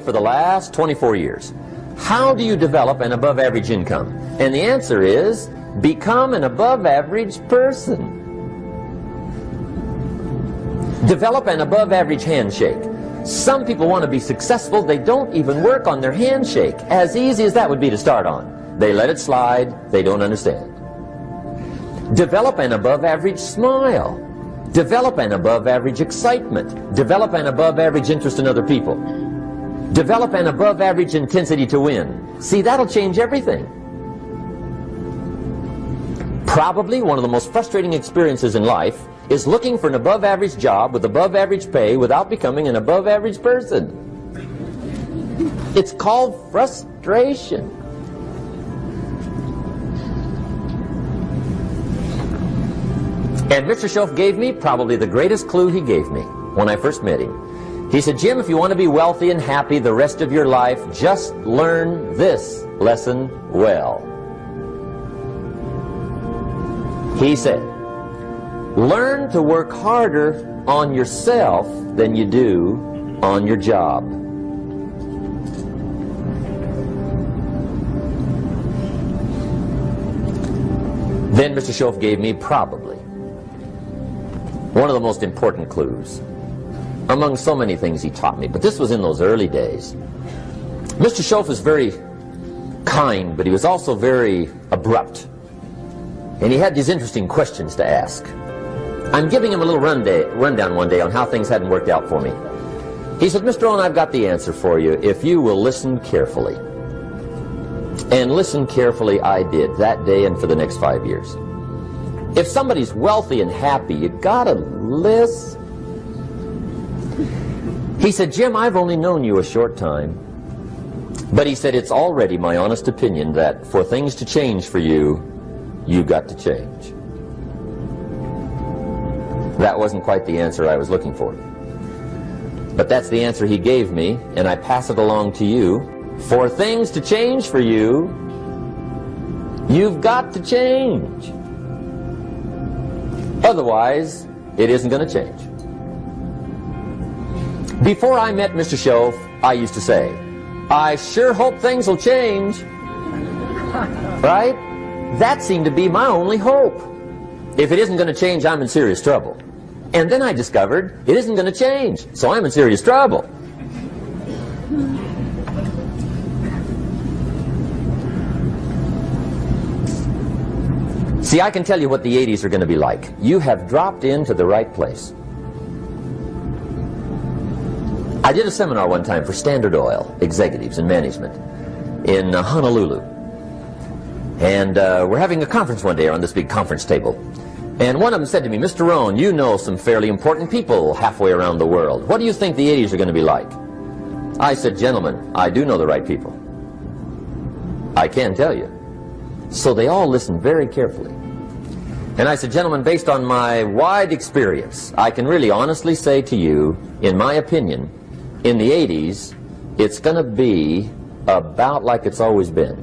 for the last 24 years. How do you develop an above average income? And the answer is, become an above average person. Develop an above average handshake. Some people want to be successful, they don't even work on their handshake. As easy as that would be to start on. They let it slide, they don't understand. Develop an above average smile. Develop an above average excitement. Develop an above average interest in other people. Develop an above average intensity to win. See, that'll change everything. Probably one of the most frustrating experiences in life is looking for an above average job with above average pay without becoming an above average person. It's called frustration. And Mr. Shoaff gave me probably the greatest clue he gave me when I first met him. He said, Jim, if you want to be wealthy and happy the rest of your life, just learn this lesson well. He said, learn to work harder on yourself than you do on your job. Then Mr. Shoaff gave me probably one of the most important clues among so many things he taught me, but this was in those early days. Mr. Shoaff was very kind, but he was also very abrupt. And he had these interesting questions to ask. I'm giving him a little rundown one day on how things hadn't worked out for me. He said, Mr. Rohn, I've got the answer for you if you will listen carefully. And listen carefully I did that day and for the next 5 years. If somebody's wealthy and happy, you gotta listen. He said, Jim, I've only known you a short time. But he said, it's already my honest opinion that for things to change for you, you've got to change. That wasn't quite the answer I was looking for. But that's the answer he gave me, and I pass it along to you. For things to change for you, you've got to change. Otherwise, it isn't going to change. Before I met Mr. Shoaff, I used to say, I sure hope things will change. Right? That seemed to be my only hope. If it isn't going to change, I'm in serious trouble. And then I discovered it isn't going to change, so I'm in serious trouble. See, I can tell you what the 80s are going to be like. You have dropped into the right place. I did a seminar one time for Standard Oil executives and management in Honolulu. And we're having a conference one day on this big conference table. And one of them said to me, Mr. Rohn, you know some fairly important people halfway around the world. What do you think the 80s are going to be like? I said, gentlemen, I do know the right people. I can tell you. So they all listened very carefully. And I said, gentlemen, based on my wide experience, I can really honestly say to you, in my opinion, in the 80s, it's going to be about like it's always been.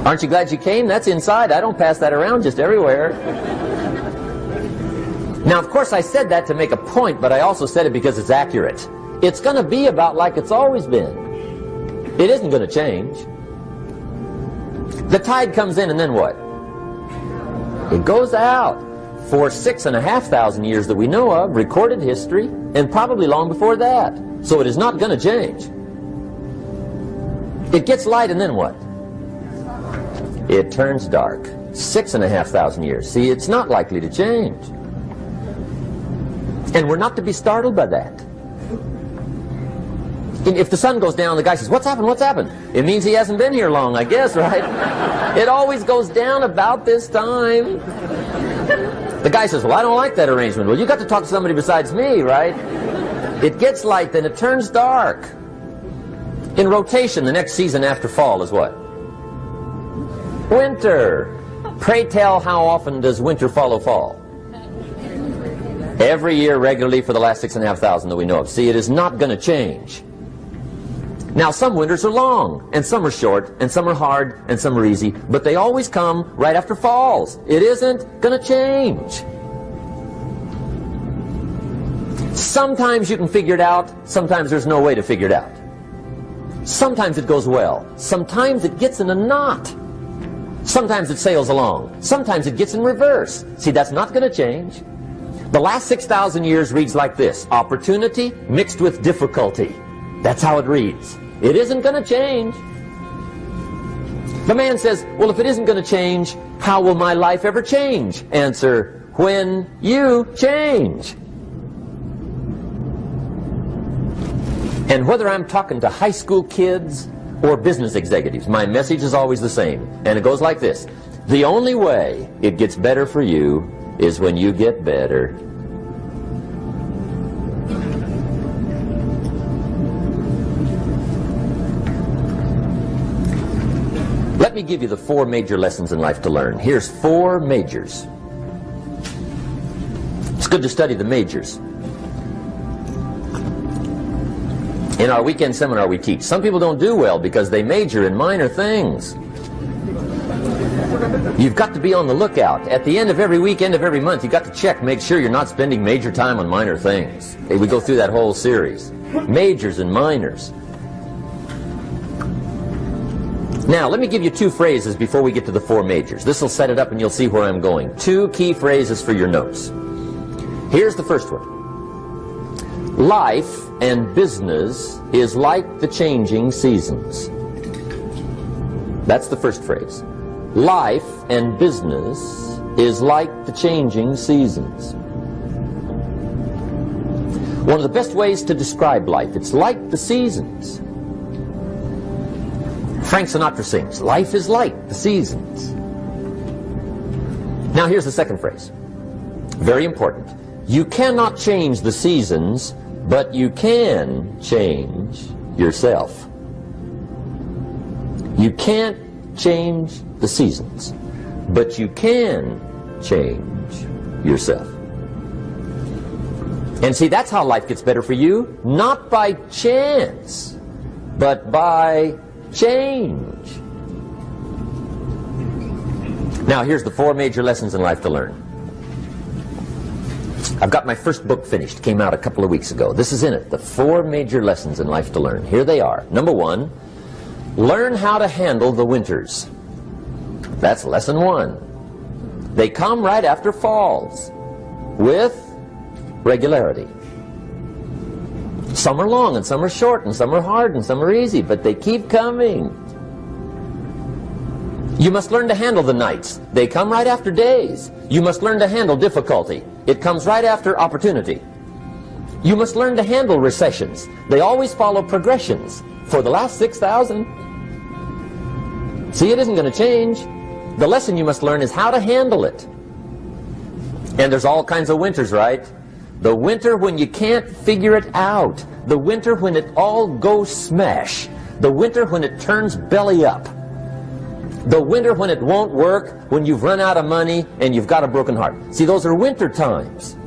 Aren't you glad you came? That's inside. I don't pass that around just everywhere. Now, of course, I said that to make a point, but I also said it because it's accurate. It's going to be about like it's always been. It isn't going to change. The tide comes in, and then what? It goes out. For 6,500 years that we know of, recorded history, and probably long before that. So it is not going to change. It gets light, and then what? It turns dark. 6,500 years. See, it's not likely to change. And we're not to be startled by that. If the sun goes down, the guy says, what's happened, what's happened? It means he hasn't been here long, I guess, right? It always goes down about this time. The guy says, well, I don't like that arrangement. Well, you got to talk to somebody besides me, right? It gets light, then it turns dark. In rotation, the next season after fall is what? Winter. Pray tell, how often does winter follow fall? Every year regularly for the last 6,500 that we know of. See, it is not going to change. Now, some winters are long, and some are short, and some are hard, and some are easy, but they always come right after falls. It isn't going to change. Sometimes you can figure it out, sometimes there's no way to figure it out. Sometimes it goes well, sometimes it gets in a knot. Sometimes it sails along, sometimes it gets in reverse. See, that's not going to change. The last 6,000 years reads like this: opportunity mixed with difficulty. That's how it reads. It isn't going to change. The man says, well, if it isn't going to change, how will my life ever change? Answer, when you change. And whether I'm talking to high school kids or business executives, my message is always the same. And it goes like this: the only way it gets better for you is when you get better. Let me give you the 4 major lessons in life to learn. Here's 4 majors. It's good to study the majors. In our weekend seminar we teach, some people don't do well because they major in minor things. You've got to be on the lookout. At the end of every week, end of every month, you've got to check, make sure you're not spending major time on minor things. We go through that whole series. Majors and minors. Now, let me give you 2 phrases before we get to the 4 majors. This will set it up and you'll see where I'm going. 2 key phrases for your notes. Here's the first one. Life and business is like the changing seasons. That's the first phrase. Life and business is like the changing seasons. One of the best ways to describe life, it's like the seasons. Frank Sinatra sings, life is like the seasons. Now here's the second phrase. Very important. You cannot change the seasons, but you can change yourself. You can't change the seasons, but you can change yourself. And see, that's how life gets better for you, not by chance, but by change. Now, here's the 4 major lessons in life to learn. I've got my first book finished, came out a couple of weeks ago. This is in it, the 4 major lessons in life to learn. Here they are. Number 1, learn how to handle the winters. That's lesson 1. They come right after falls, with regularity. Some are long, and some are short, and some are hard, and some are easy, but they keep coming. You must learn to handle the nights. They come right after days. You must learn to handle difficulty. It comes right after opportunity. You must learn to handle recessions. They always follow progressions. For the last 6,000. See, it isn't going to change. The lesson you must learn is how to handle it. And there's all kinds of winters, right? The winter when you can't figure it out. The winter when it all goes smash. The winter when it turns belly up. The winter when it won't work, when you've run out of money and you've got a broken heart. See, those are winter times.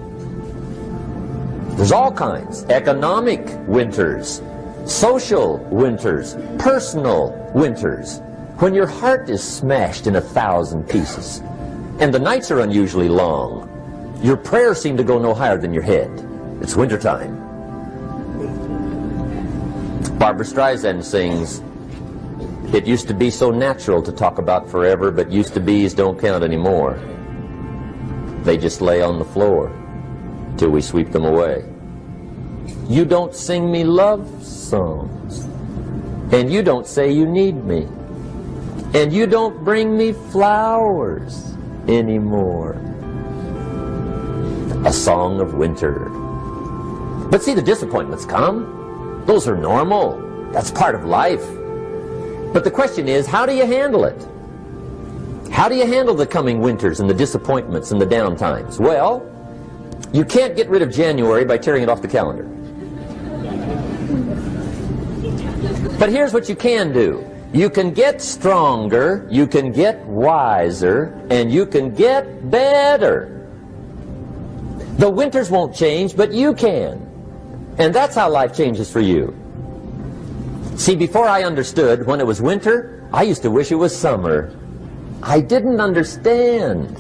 There's all kinds. Economic winters, social winters, personal winters. When your heart is smashed in 1,000 pieces and the nights are unusually long, your prayers seem to go no higher than your head. It's wintertime. Barbra Streisand sings, it used to be so natural to talk about forever, but used to be's don't count anymore. They just lay on the floor till we sweep them away. You don't sing me love songs, and you don't say you need me, and you don't bring me flowers anymore. A song of winter. But see, the disappointments come. Those are normal. That's part of life. But the question is, how do you handle it? How do you handle the coming winters and the disappointments and the down times? Well, you can't get rid of January by tearing it off the calendar. But here's what you can do. You can get stronger, you can get wiser, and you can get better. The winters won't change, but you can. And that's how life changes for you. See, before I understood, when it was winter, I used to wish it was summer. I didn't understand.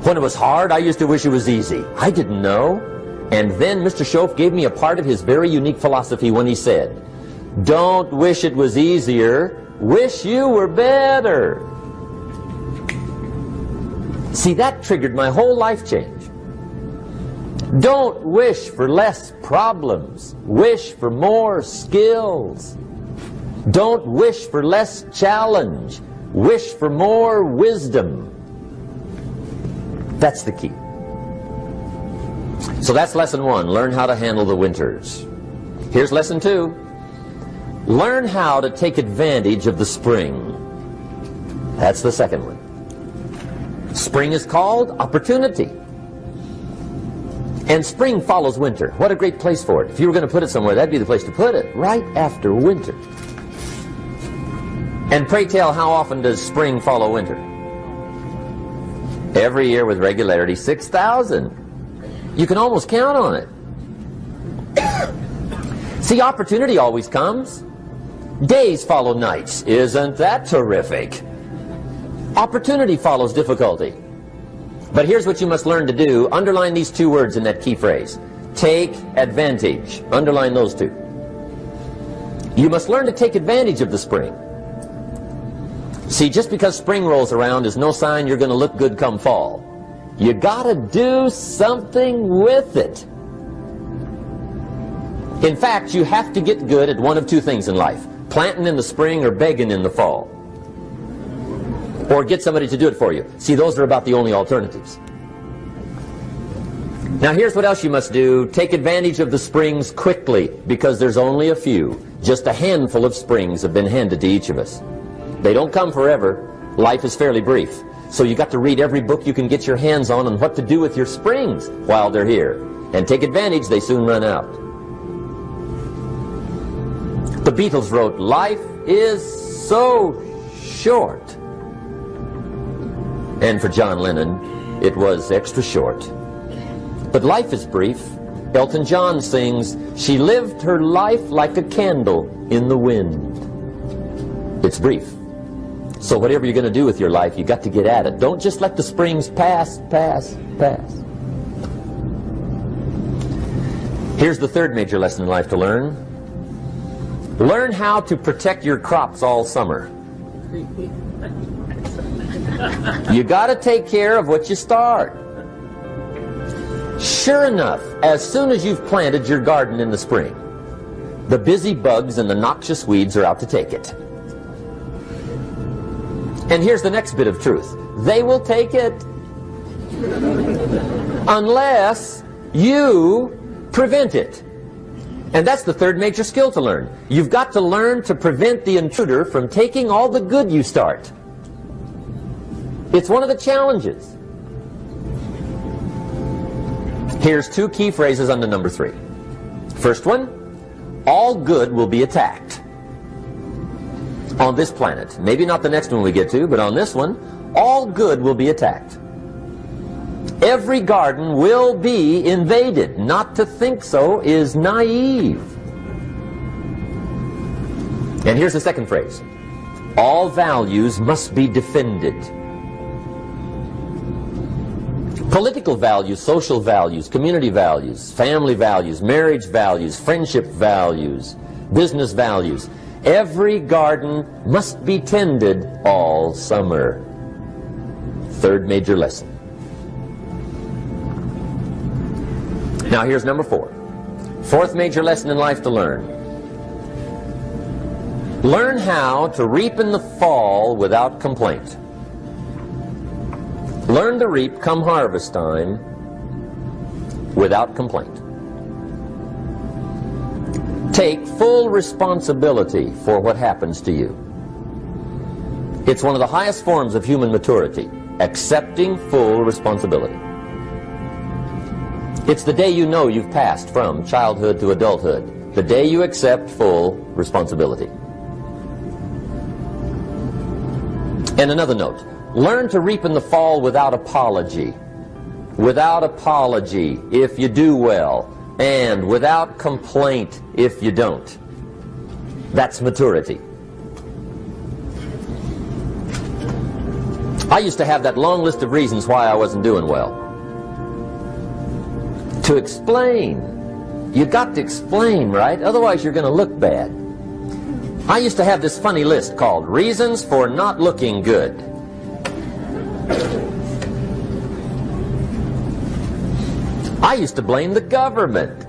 When it was hard, I used to wish it was easy. I didn't know. And then Mr. Schoaf gave me a part of his very unique philosophy when he said, "Don't wish it was easier, wish you were better." See, that triggered my whole life change. Don't wish for less problems, wish for more skills. Don't wish for less challenge, wish for more wisdom. That's the key. So that's lesson 1, learn how to handle the winters. Here's lesson 2, learn how to take advantage of the spring. That's the second one. Spring is called opportunity. And spring follows winter. What a great place for it. If you were going to put it somewhere, that'd be the place to put it, right after winter. And pray tell, how often does spring follow winter? Every year with regularity, 6,000. You can almost count on it. See, opportunity always comes. Days follow nights. Isn't that terrific? Opportunity follows difficulty. But here's what you must learn to do. Underline these 2 words in that key phrase. Take advantage. Underline those 2. You must learn to take advantage of the spring. See, just because spring rolls around is no sign you're going to look good come fall. You gotta do something with it. In fact, you have to get good at one of 2 things in life. Planting in the spring or begging in the fall. Or get somebody to do it for you. See, those are about the only alternatives. Now here's what else you must do. Take advantage of the springs quickly, because there's only a few. Just a handful of springs have been handed to each of us. They don't come forever. Life is fairly brief. So you got to read every book you can get your hands on what to do with your springs while they're here. And take advantage, they soon run out. The Beatles wrote, "Life is so short." And for John Lennon, it was extra short. But life is brief. Elton John sings, "She lived her life like a candle in the wind." It's brief. So whatever you're going to do with your life, you got to get at it. Don't just let the springs pass. Here's the third major lesson in life to learn. Learn how to protect your crops all summer. You got to take care of what you start. Sure enough, as soon as you've planted your garden in the spring, the busy bugs and the noxious weeds are out to take it. And here's the next bit of truth. They will take it unless you prevent it. And that's the third major skill to learn. You've got to learn to prevent the intruder from taking all the good you start. It's one of the challenges. Here's 2 key phrases under number 3. First one, all good will be attacked. On this planet. Maybe not the next one we get to, but on this one, all good will be attacked. Every garden will be invaded. Not to think so is naive. And here's the second phrase. All values must be defended. Political values, social values, community values, family values, marriage values, friendship values, business values. Every garden must be tended all summer. Third major lesson. Now here's number 4. Fourth major lesson in life to learn. Learn how to reap in the fall without complaint. Learn to reap come harvest time without complaint. Take full responsibility for what happens to you. It's one of the highest forms of human maturity, accepting full responsibility. It's the day you know you've passed from childhood to adulthood, the day you accept full responsibility. And another note, learn to reap in the fall without apology. Without apology if you do well, and without complaint if you don't. That's maturity. I used to have that long list of reasons why I wasn't doing well. To explain. You got to explain, right? Otherwise you're going to look bad. I used to have this funny list called Reasons for Not Looking Good. I used to blame the government.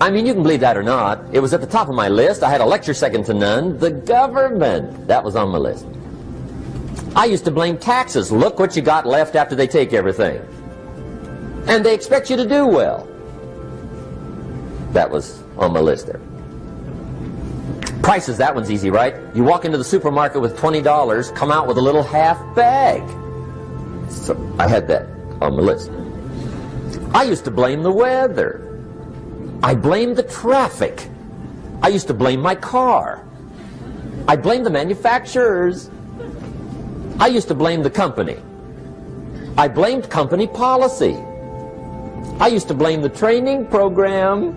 I mean, you can believe that or not. It was at the top of my list. I had a lecture second to none. The government. That was on my list. I used to blame taxes. Look what you got left after they take everything. And they expect you to do well. That was on my list there. Prices, that one's easy, right? You walk into the supermarket with $20, come out with a little half bag. So I had that on my list. I used to blame the weather. I blamed the traffic. I used to blame my car. I blamed the manufacturers. I used to blame the company. I blamed company policy. I used to blame the training program.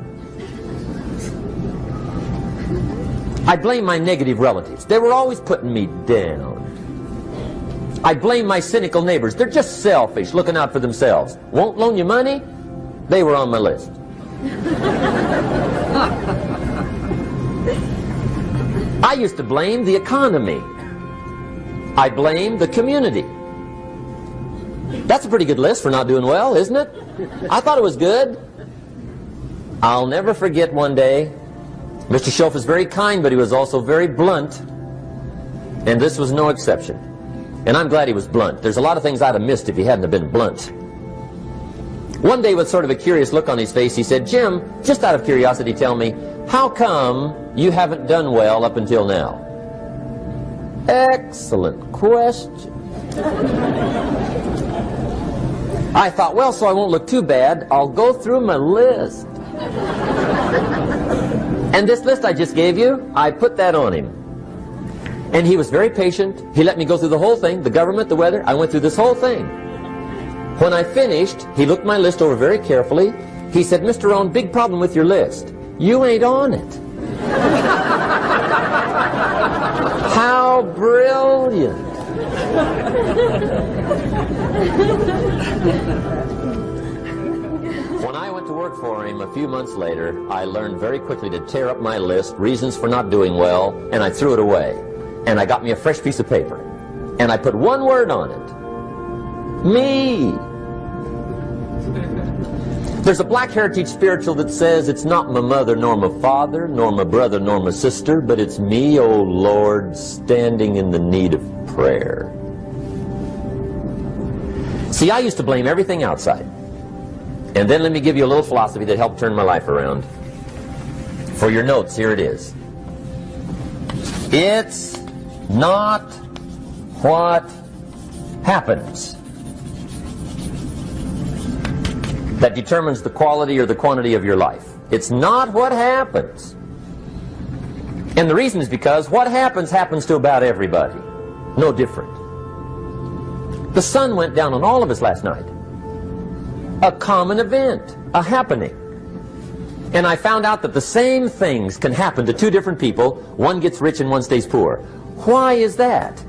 I blame my negative relatives. They were always putting me down. I blame my cynical neighbors. They're just selfish, looking out for themselves. Won't loan you money? They were on my list. I used to blame the economy. I blamed the community. That's a pretty good list for not doing well, isn't it? I thought it was good. I'll never forget one day, Mr. Schoaf was very kind, but he was also very blunt. And this was no exception. And I'm glad he was blunt. There's a lot of things I'd have missed if he hadn't have been blunt. One day, with sort of a curious look on his face, he said, "Jim, just out of curiosity, tell me, how come you haven't done well up until now?" Excellent question. I thought, well, so I won't look too bad, I'll go through my list. And this list I just gave you, I put that on him. And he was very patient. He let me go through the whole thing, the government, the weather. I went through this whole thing. When I finished, he looked my list over very carefully. He said, "Mr. Rohn, big problem with your list. You ain't on it." How brilliant. When I went to work for him a few months later, I learned very quickly to tear up my list, reasons for not doing well, and I threw it away. And I got me a fresh piece of paper. And I put one word on it. Me. There's a Black Heritage spiritual that says, "It's not my mother nor my father, nor my brother nor my sister, but it's me, oh Lord, standing in the need of prayer." See, I used to blame everything outside. And then let me give you a little philosophy that helped turn my life around. For your notes, here it is. It's not what happens that determines the quality or the quantity of your life. It's not what happens. And the reason is because what happens to about everybody. No different. The sun went down on all of us last night. A common event, a happening. And I found out that the same things can happen to two different people. One gets rich and one stays poor. Why is that?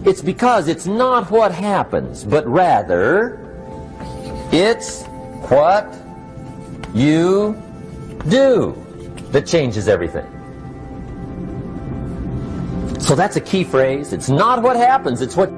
It's because it's not what happens, but rather it's what you do that changes everything. So that's a key phrase. It's not what happens, it's what